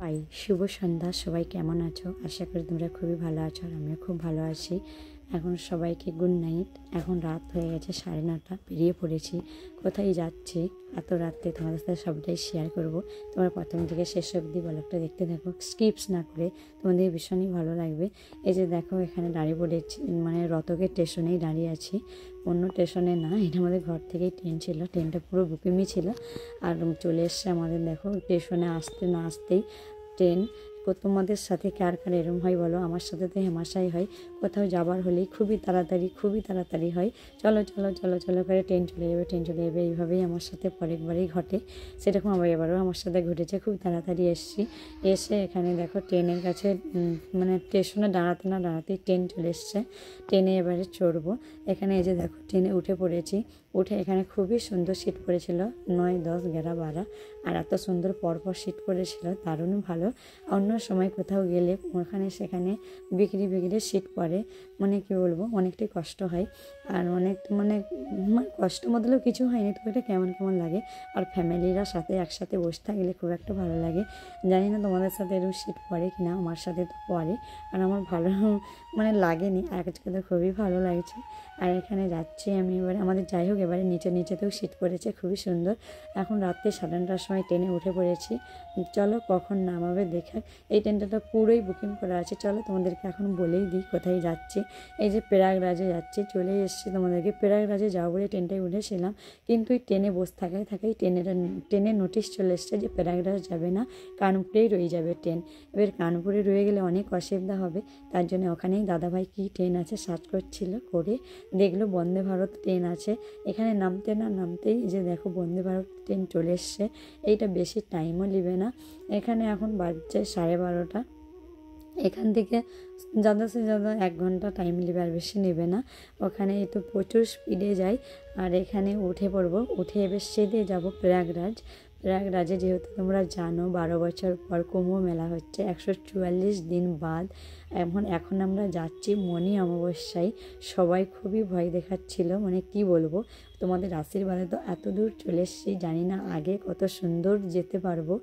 High, শুভ সন্ধ্যা। সবাই কেমন আছো? আশা করি তোমরা খুবই ভালো আছো আর আমিও খুব ভালো আছি। এখন সবাইকে গুড নাইট। এখন রাত হয়ে গেছে 9:30, বেরিয়ে পড়েছি। কোথায় যাচ্ছি এত রাত্রে তোমাদের সাথে সবটাই শেয়ার করব। তোমরা প্রথম থেকে শেষ অবধি ব্লগটা দেখতে থাকো, স্কিপস না করে। তোমাদের ভীষণই ভালো লাগবে। এই যে দেখো, এখানে দাঁড়িয়ে পড়েছি, মানে রতকের স্টেশনেই দাঁড়িয়ে আছি, অন্য স্টেশনে না। এটা আমাদের ঘর থেকেই ট্রেন ছিল, ট্রেনটা পুরো বুকিংই ছিল। আর চলে এসছে আমাদের, দেখো স্টেশনে আসতে না আসতেই ট্রেন। তোমাদের সাথে কার কার এরম হয় বলো? আমার সাথে তো হেমাশাই হয়। কোথাও যাবার হলেই খুবই তাড়াতাড়ি হয়, চলো চলো চলো চলো করে ট্রেন চলে যাবে, ট্রেন চলে যাবে। এইভাবেই আমার সাথে পরেকবারই ঘটে। সেরকম এবারও আমার সাথে ঘটেছে। খুব তাড়াতাড়ি এসে এখানে দেখো ট্রেনের কাছে, মানে স্টেশনে দাঁড়াতে না দাঁড়াতেই ট্রেন চলে এসছে। ট্রেনে এবারে চড়বো। এখানে এই যে দেখো ট্রেনে উঠে পড়েছি। উঠে এখানে খুবই সুন্দর সিট পড়েছিল, 9, 10, 11, 12, আর এত সুন্দর পরপর সিট পড়েছিল, দারুণ ভালো। অন্য সময় কোথাও গেলে ওখানে সেখানে বিক্রি সিট পড়ে, মানে কি বলবো, অনেকটাই কষ্ট হয়। আর অনেক মানে কষ্ট মতলেও কিছু হয়নি, তো এটা কেমন কেমন লাগে। আর ফ্যামিলিরা সাথে একসাথে বসে থাকলে খুব একটা ভালো লাগে। জানি না তোমাদের সাথে এরকম সিট পড়ে কিনা, আমার সাথে তো পড়ে। আর আমার ভালো মানে লাগেনি, আজকে তো খুবই ভালো লাগছে। আর এখানে যাচ্ছি আমি এবারে, আমাদের যাই হোক এবারে নিচেতেও সিট পড়েছে, খুবই সুন্দর। এখন রাত্রে 9:30টার সময় ট্রেনে উঠে পড়েছি। চলো কখন নামাবে দেখাক। এই ট্রেনটা তো পুরোই বুকিং করা আছে। চলো তোমাদেরকে এখন বলেই দিই কোথায় যাচ্ছি। এই যে প্রয়াগরাজে যাচ্ছি, চলে এসেছি তোমাদেরকে। প্রয়াগরাজে যাবো বলে ট্রেনটায় উঠেছিলাম, কিন্তু এই ট্রেনে বসে থাকাই ট্রেনের নোটিশ চলে এসছে যে প্রয়াগরাজ যাবে না, কানপুরেই রয়ে যাবে ট্রেন। এবার কানপুরে রয়ে গেলে অনেক অসুবিধা হবে। তার জন্য ওখানেই দাদাভাই কী ট্রেন আছে সার্চ করছিল, করে দেখলো বন্দে ভারত ট্রেন আছে। এখানে নামতে না নামতেই যে দেখো বন্দে ভারত ট্রেন চলে এসছে। এইটা বেশি টাইমও নেবে না। এখানে এখন বাজছে 12:30। এখান থেকে ज़्यादा से ज़्यादा 1 ঘন্টা টাইম নেবে, আর বেশি নেবে না। ওখানে তো প্রচুর স্পিডে যায়। আর এখানে উঠে পড়বো, উঠে এবার সেদে যাবো প্রয়াগরাজে। যেহেতু তোমরা জানো 12 বছর পর কুম্ভ মেলা হচ্ছে, 144 দিন বাদ। এখন আমরা যাচ্ছি মনি অমাবস্যায়। সবাই খুবই ভয় দেখাচ্ছিল, মানে কি বলবো, তোমাদের আশীর্বাদে তো এত দূর চলে এসেছি। জানি না আগে কত সুন্দর যেতে পারবো,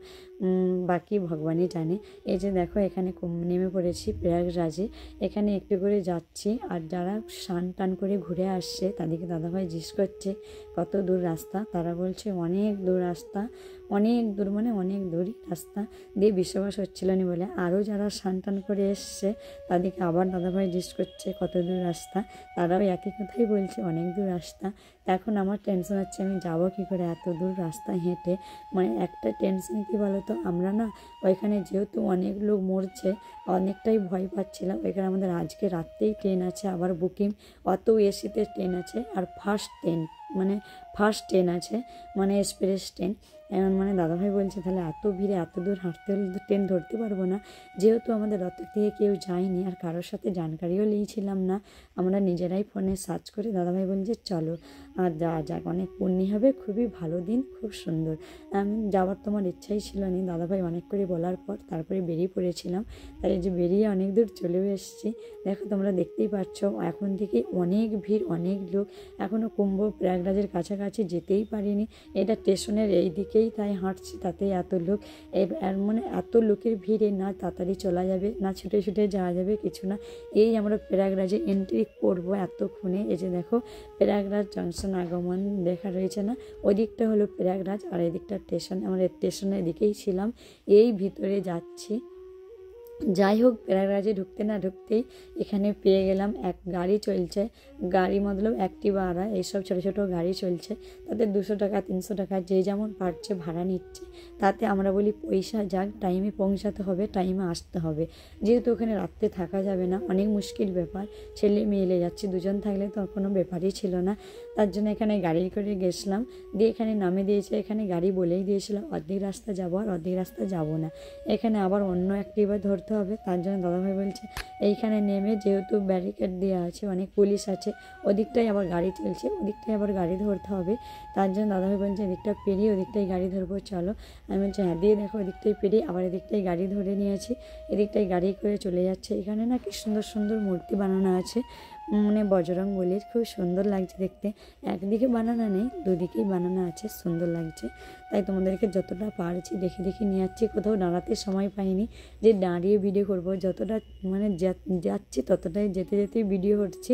বাকি ভগবানই জানে। এই যে দেখো এখানে নেমে পড়েছি প্রয়াগরাজে। এখানে একটু করে যাচ্ছি। আর যারা স্নান টান করে ঘুরে আসছে তাদেরকে দাদাভাই জিজ্ঞেস করছে কত দূর রাস্তা। তারা বলছে অনেক দূর রাস্তা, অনেক দূর, মানে অনেক দূরই রাস্তা। দিয়ে বিশ্বাস হচ্ছিল না বলে আরও যারা স্নান টান করে এসছে তাদেরকে আবার দাদাভাই জিজ্ঞেস করছে কত দূর রাস্তা। তারাও একই কথাই বলছে, অনেক দূর রাস্তা। এখন আমার টেনশন হচ্ছে আমি যাবো কী করে এত দূর রাস্তা হেঁটে। মানে একটা টেনশন কী বলো তো, আমরা না ওইখানে যেহেতু অনেক লোক মরছে, অনেকটাই ভয় পাচ্ছিলাম। ওইখানে আমাদের আজকে রাত্রেই ট্রেন আছে, আবার বুকিং, অত এসিতে ট্রেন আছে, আর ফার্স্ট ট্রেন আছে, মানে এক্সপ্রেস ট্রেন। এমন মানে দাদাভাই বলছে তাহলে এত ভিড়ে এত দূর হাঁটতে হলে তো ট্রেন ধরতে পারবো না। যেহেতু আমাদের রথ থেকে কেউ যায়নি আর কারোর সাথে জানকারিও নিয়েছিলাম না, আমরা নিজেরাই ফোনে সার্চ করে দাদাভাই বলছে চলো আর যাওয়া যাক, অনেক পুণ্যি হবে, খুবই ভালো দিন, খুব সুন্দর। আমি যাওয়ার তোমার ইচ্ছাই ছিল না, দাদাভাই অনেক করে বলার পর তারপরে বেরিয়ে পড়েছিলাম। তাই যে বেরিয়ে অনেক দূর চলেও এসেছি। দেখো তোমরা দেখতেই পাচ্ছ এখন থেকে অনেক ভিড়, অনেক লোক। এখনও কুম্ভ প্রয়াগরাজের কাছাকাছি যেতেই পারিনি। এটা স্টেশনের এই দিকেই তাই হাঁটছি, তাতেই এত লোক। মানে এত লোকের ভিড়ে না তাড়াতাড়ি চলা যাবে, না ছুটে ছুটে যাওয়া যাবে, কিছু না। এই আমরা প্রয়াগরাজে এন্ট্রি করবো এতক্ষণে। এই যে দেখো প্রয়াগরাজ জংশন আগমন লেখা রয়েছে না, ওই দিকটা হলো প্রয়াগরাজ, আর এই দিকটা স্টেশন। আমরা স্টেশনের দিকেই ছিলাম, এই ভিতরে যাচ্ছি। যাই হোক প্রয়াগরাজে ঢুকতে না ঢুকতেই এখানে পেয়ে গেলাম এক গাড়ি চলছে। গাড়ি মতলব অ্যাক্টিভা এইসব ছোটো ছোটো গাড়ি চলছে। তাতে 200 টাকা 300 টাকা যে যেমন পারছে ভাড়া নিচ্ছে। তাতে আমরা বলি পয়সা যাক, টাইমে পৌঁছাতে হবে, টাইমে আসতে হবে। যেহেতু ওখানে রাত্রে থাকা যাবে না, অনেক মুশকিল ব্যাপার। ছেলে মেয়ে যাচ্ছে, দুজন থাকলে তো কোনো ব্যাপারই ছিল না। তার জন্য এখানে গাড়ি করে গেছিলাম। দিয়ে এখানে নামে দিয়েছে, এখানে গাড়ি বলেই দিয়েছিল অর্ধেক রাস্তা যাবো আর অর্ধেক রাস্তা যাবো না। এখানে আবার অন্য অ্যাক্টিভা ধরতে হবে। তার জন্য দাদাভাই বলছে এইখানে নেমে, যেহেতু ব্যারিকেড দেওয়া আছে, অনেক পুলিশ আছে, ওদিকটাই আবার গাড়ি চলছে, ওদিকটাই আবার গাড়ি ধরতে হবে। তার জন্য দাদাভাই বলছে এদিকটা পেরিয়ে ওদিকটাই গাড়ি ধরবো, চলো। আমি বলছি হ্যাঁ। দিয়ে দেখো ওদিকটাই পেরিয়ে আবার এদিকটাই গাড়ি ধরে নিয়েছি, এদিকটাই গাড়ি করে চলে যাচ্ছে। এখানে না কি সুন্দর সুন্দর মূর্তি বানানো আছে, মানে বজরংবলীর, খুব সুন্দর লাগছে দেখতে। একদিকে বানানো নেই, দুদিকেই বানানো আছে, সুন্দর লাগছে। তাই তোমাদেরকে যতটা পারছি দেখে দেখে নিয়ে যাচ্ছি। কোথাও দাঁড়াতে সময় পাইনি যে দাঁড়িয়ে ভিডিও করব, যতটা মানে যাচ্ছি ততটাই যেতে যেতেই ভিডিও করছি।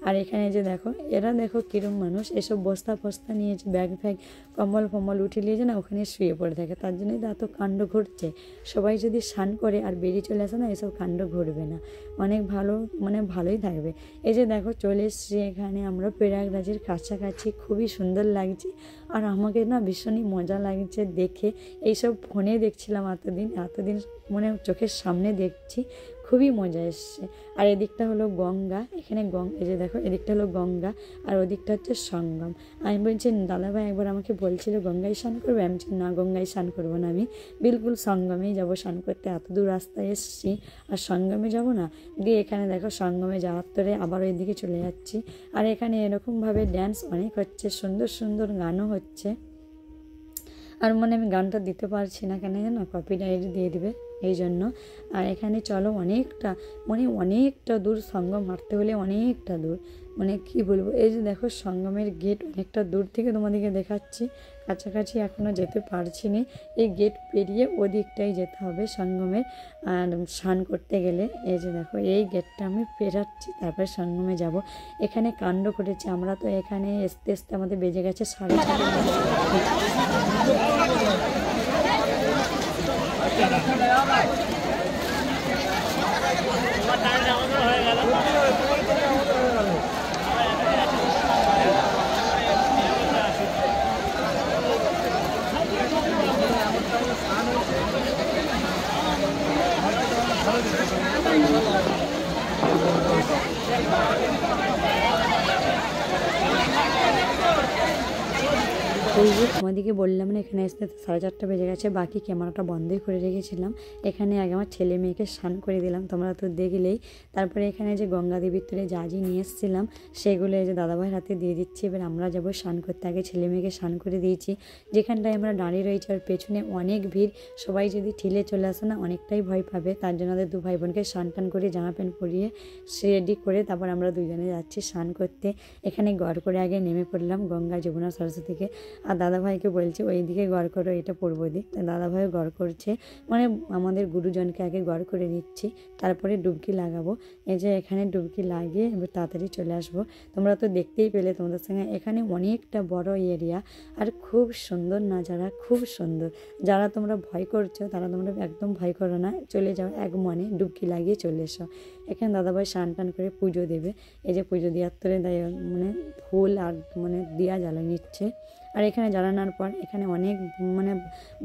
আর এখানে যে দেখো এরা দেখো কিরম মানুষ, এসব বস্তা ফস্তা নিয়েছে, ব্যাগ ফ্যাগ কম্বল ফম্বল উঠে নিয়েছে না, ওখানে শুয়ে পড়ে থাকে। তার জন্যই তো এত কাণ্ড ঘটছে। সবাই যদি স্নান করে আর বেরিয়ে চলে আসে না, এসব কাণ্ড ঘটবে না, অনেক ভালো মানে ভালোই থাকবে। এই যে দেখো চলে এসছি এখানে আমরা প্রয়াগরাজের কাছাকাছি, খুবই সুন্দর লাগছে। আর আমাকে না ভীষণই মজা লাগছে দেখে। এইসব ফোনে দেখছিলাম এতদিন মানে চোখের সামনে দেখছি, খুবই মজা এসছে। আর এদিকটা হলো গঙ্গা, এখানে এই যে দেখো এদিকটা হলো গঙ্গা আর ওদিকটা হচ্ছে সঙ্গম। আমি বলছি দাদাভাই একবার আমাকে বলছিল গঙ্গায় স্নান করবে, আমি বলছি না গঙ্গায় স্নান করবো না, আমি বিলকুল সঙ্গমেই যাবো স্নান করতে। এত দূর রাস্তায় এসছি আর সঙ্গমে যাব না। দিয়ে এখানে দেখো সঙ্গমে যাওয়ার তরে আবার ওইদিকে চলে যাচ্ছি। আর এখানে এরকমভাবে ড্যান্স অনেক হচ্ছে, সুন্দর সুন্দর গানও হচ্ছে। আর মানে আমি গানটা দিতে পারছি না কেন জানো, কপিরাইট দিয়ে দিবে এই জন্য। আর এখানে চলো অনেকটা দূর, সঙ্গম হাঁটতে হলে অনেকটা দূর, মানে কি বলবো। এই যে দেখো সঙ্গমের গেট অনেকটা দূর থেকে তোমাদেরকে দেখাচ্ছি, কাছাকাছি এখনও যেতে পারছি না। এই গেট পেরিয়ে ওদিকটাই যেতে হবে সঙ্গমের আর স্নান করতে গেলে। এই যে দেখো এই গেটটা আমি পেরাচ্ছি, তারপরে সঙ্গমে যাব। এখানে কাণ্ড ঘটেছে, আমরা তো এখানে আসতে আসতে আমাদের বেজে গেছে 6:30। ওই যে তোমাদেরকে বললাম না এখানে আসতে 4:30 বেজে গেছে, বাকি ক্যামেরাটা বন্ধই করে রেখেছিলাম। এখানে আগে আমার ছেলে মেয়েকে স্নান করে দিলাম, তোমরা তো দেখলেই। তারপরে এখানে যে গঙ্গা দেবীর তরে যা নিয়ে এসেছিলাম সেগুলো এই যে দাদাভাইয়ের হাতে দিয়ে দিচ্ছি। এবার আমরা যাবো স্নান করতে, আগে ছেলে মেয়েকে স্নান করে দিয়েছি। যেখানটায় আমরা দাঁড়িয়ে রয়েছি আর পেছনে অনেক ভিড়, সবাই যদি ঠেলে চলে আসে না অনেকটাই ভয় পাবে। তার জন্য আমাদের 2 ভাই বোনকে স্নান টান করে জামা প্যান্ট পরিয়ে রেডি করে তারপর আমরা দুজনে যাচ্ছি স্নান করতে। এখানে গড় করে আগে নেমে পড়লাম গঙ্গা যমুনা সরস্বতীকে। আর দাদাভাইকে বলছে ওই দিকে গড় করো, এটা পূর্ব দিক। তাই দাদাভাইও গড় করছে, মানে আমাদের গুরুজনকে আগে গড় করে দিচ্ছি, তারপরে ডুবকি লাগাবো। এই যে এখানে ডুবকি লাগিয়ে এবার তাড়াতাড়ি চলে আসবো। তোমরা তো দেখতেই পেলে তোমাদের সঙ্গে, এখানে অনেকটা বড় এরিয়া আর খুব সুন্দর নাজারা, খুব সুন্দর। যারা তোমরা ভয় করছো তারা তোমরা একদম ভয় করো না, চলে যাও এক মনে, ডুবকি লাগিয়ে চলে এসো। এখানে দাদাভাই স্নান টান করে পুজো দেবে। এই যে পুজো দেওয়ার তরে মানে ফুল আর মানে দিয়া জ্বালা নিচ্ছে। আর এখানে জ্বালানোর পর এখানে অনেক মানে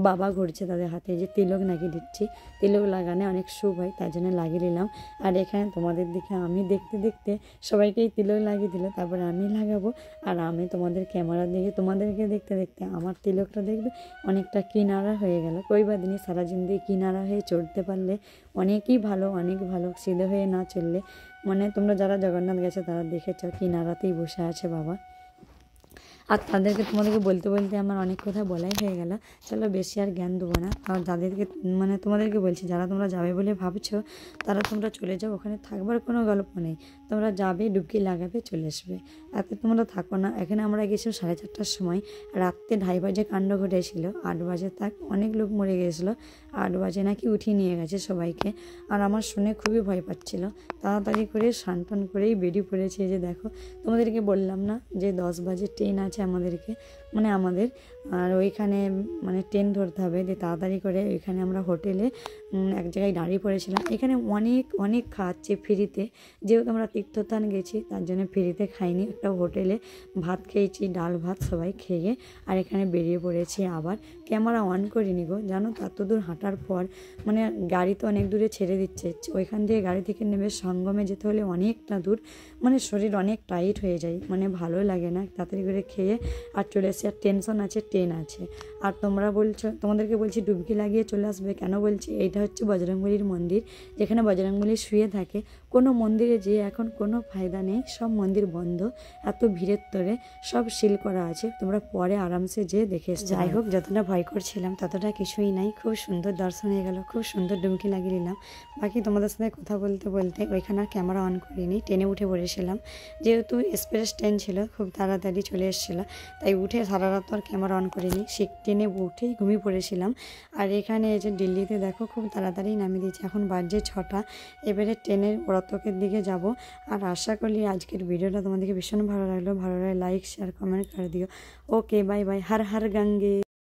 বাবা ঘুরছে, তাদের হাতে যে তিলক লাগিয়ে দিচ্ছি। তিলক লাগানে অনেক শুভ হয়, তার জন্য লাগিয়ে নিলাম। আর এখানে তোমাদের দিকে আমি দেখতে দেখতে সবাইকেই তিলক লাগিয়ে দিল, তারপরে আমি লাগাবো। আর আমি তোমাদের ক্যামেরা দিকে তোমাদেরকে দেখতে দেখতে আমার তিলকটা দেখবে অনেকটা কিনারা হয়ে গেল। কইবা দিনই সারা জিন্দি কিনারা হয়ে চড়তে পারলে অনেকই ভালো, অনেক ভালো। সিধে হয়ে না চললে, মানে তোমরা যারা জগন্নাথ গেছে তারা দেখেছ কিনারাতেই বসে আছে বাবা। আর তোমাদেরকে বলতে বলতে আমার অনেক কথা বলাই হয়ে গেল, চলো বেশি আর জ্ঞান দেবো না। আর যাদেরকে মানে তোমাদেরকে বলছি যারা তোমরা যাবে বলে ভাবছো তারা তোমরা চলে যাও, ওখানে থাকবার কোনো গল্প নেই। তোমরা যাবে, ডুবকি লাগাবে, চলে আসবে, এত তোমরা থাকো না। এখানে আমরা গেছিলাম 4:30টার সময়, রাত্রে 2:30 বাজে কাণ্ড ঘটেছিল, 8 বাজে তাক অনেক লোক মরে গিয়েছিলো, 8 বাজে নাকি উঠিয়ে নিয়ে গেছে সবাইকে। আর আমার শুনে খুবই ভয় পাচ্ছিল, তাড়াতাড়ি করে স্নান টান করেই বেরিয়ে পড়েছে। যে দেখো তোমাদেরকে বললাম না যে 10 বাজে ট্রেন আছে আমাদেরকে, মানে আমাদের, আর ওইখানে মানে ট্রেন ধরতে হবে। যে তাড়াতাড়ি করে ওইখানে আমরা হোটেলে এক জায়গায় দাঁড়িয়ে পড়েছিলাম। এখানে অনেক খাওয়াচ্ছে ফ্রিতে, যেহেতু আমরা তীর্থস্থান গেছি তার জন্য ফ্রিতে খাইনি, একটা হোটেলে ভাত খেয়েছি, ডাল ভাত সবাই খেয়ে। আর এখানে বেরিয়ে পড়েছি আবার, ক্যামেরা অন করিনি গো, জানো তো এত দূর হাঁটার পর মানে গাড়ি তো অনেক দূরে ছেড়ে দিচ্ছে, ওইখান থেকে গাড়ি থেকে নেমে সঙ্গমে যেতে হলে অনেকটা দূর, মানে শরীর অনেক টাইট হয়ে যায়, মানে ভালো লাগে না। তাড়াতাড়ি করে খেয়ে আর চলে এসেছি। আর টেনশন আছে, ট্রেন আছে। আর তোমরা বলছো, তোমাদেরকে বলছি ডুবকি লাগিয়ে চলে আসবে, কেন বলছি এইটা হচ্ছে বজরংবলীর মন্দির, যেখানে বজরংবলী শুয়ে থাকে। কোনো মন্দিরে যেয়ে এখন কোনো ফায়দা নেই, সব মন্দির বন্ধ, এত ভিড়ের তরে সব সিল করা আছে, তোমরা পরে আরামসে যেয়ে দেখে এসো। যাই হোক, যতটা ভয় করছিলাম ততটা কিছুই নাই, খুব সুন্দর দর্শন হয়ে গেল, খুব সুন্দর ডুবকি লাগিয়ে নিলাম। বাকি তোমাদের সাথে কথা বলতে বলতে ওইখানে আর ক্যামেরা অন করিনি, ট্রেনে উঠে পড়েছিলাম, যেহেতু এক্সপ্রেস ট্রেন ছিল, খুব তাড়াতাড়ি চলে এসেছিলো, তাই উঠে সারা রাত আর ক্যামেরা অন করিনি, ট্রেনে উঠেই ঘুমিয়ে পড়েছিলাম। আর এখানে এই যে দিল্লিতে দেখো খুব তাড়াতাড়ি নামিয়ে দিয়েছে, এখন বাজে 6টা। এবারে ট্রেনের রতকের দিকে যাব। আর আশা করি আজকের ভিডিওটা তোমাদেরকে ভীষণ ভালো লাগলো, ভালো লাগে লাইক শেয়ার কমেন্ট করে দিও। Okay bye bye, Har Har গঙ্গে।